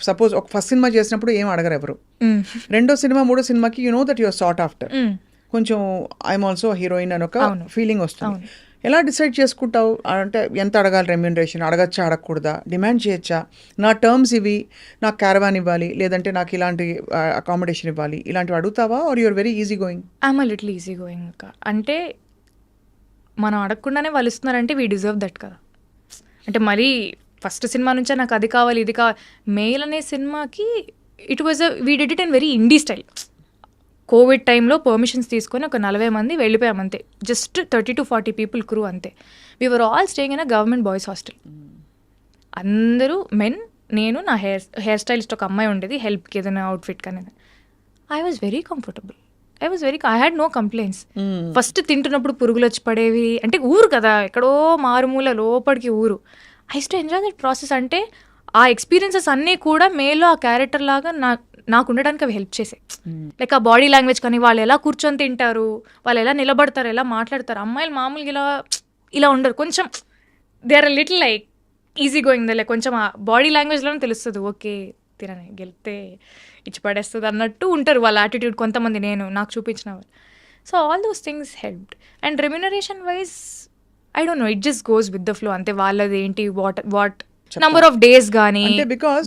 Suppose ఒక first cinema చేసినప్పుడు ఏం అడగరు ఎవరు, రెండో సినిమా మూడో సినిమాకి you know that your sought after, కొంచెం ఐఎమ్ ఆల్సో హీరోయిన్ అని ఒక ఫీలింగ్ వస్తుంది. ఎలా డిసైడ్ చేసుకుంటావు అంటే ఎంత అడగాలి రెమ్యూనరేషన్, అడగచ్చా అడగకూడదా, డిమాండ్ చేయొచ్చా, నా టర్మ్స్ ఇవి, నాకు క్యారవాన్ ఇవ్వాలి లేదంటే నాకు ఇలాంటి అకామిడేషన్ ఇవ్వాలి, ఇలాంటివి అడుగుతావా or you're very easy going? I'm a little easy going అక్క. అంటే మనం అడగకుండానే వాళ్ళు ఇస్తున్నారంటే వీ డిజర్వ్ దట్ కదా. అంటే మరీ ఫస్ట్ సినిమా నుంచే నాకు అది కావాలి ఇది కావాలి. మెయిల్ అనే సినిమాకి it was we did it in very indie style. Covid టైంలో పర్మిషన్స్ తీసుకొని ఒక 40 మంది వెళ్ళిపోయాం అంతే. జస్ట్ 30 to 40 పీపుల్ క్రూ అంతే. We're all staying in a government boys hostel. అందరూ మెన్, నేను, నా హెయిర్ స్టైలిస్ట్ ఒక అమ్మాయి ఉండేది హెల్ప్కి ఏదైనా అవుట్ఫిట్ కానీ. I was very comfortable, I had no complaints. First తింటున్నప్పుడు పురుగులు వచ్చి పడేవి, అంటే ఊరు కదా, ఎక్కడో మారుమూల లోపలికి ఊరు. I use to enjoy that process. అంటే ఆ ఎక్స్పీరియన్సెస్ అన్నీ కూడా మేలో ఆ క్యారెక్టర్ లాగా నాకు ఉండడానికి అవి హెల్ప్ చేసాయి. లైక్ ఆ బాడీ లాంగ్వేజ్ కానీ, వాళ్ళు ఎలా కూర్చొని తింటారు, వాళ్ళు ఎలా నిలబడతారు, ఎలా మాట్లాడతారు. అమ్మాయిలు మామూలుగా ఇలా ఉండరు, కొంచెం they are little like easy going. Like కొంచెం ఆ బాడీ లాంగ్వేజ్లోనే తెలుస్తుంది, ఓకే తినని గెలితే ఇచ్చి పడేస్తుంది అన్నట్టు ఉంటారు వాళ్ళ యాటిట్యూడ్. కొంతమంది నాకు చూపించిన వాళ్ళు. So all those things helped. And remuneration wise I don't know, it just goes with the flow అంతే. వాళ్ళది ఏంటి, వాట్ నంబర్ ఆఫ్ డేస్ కానీ, అంటే బికాస్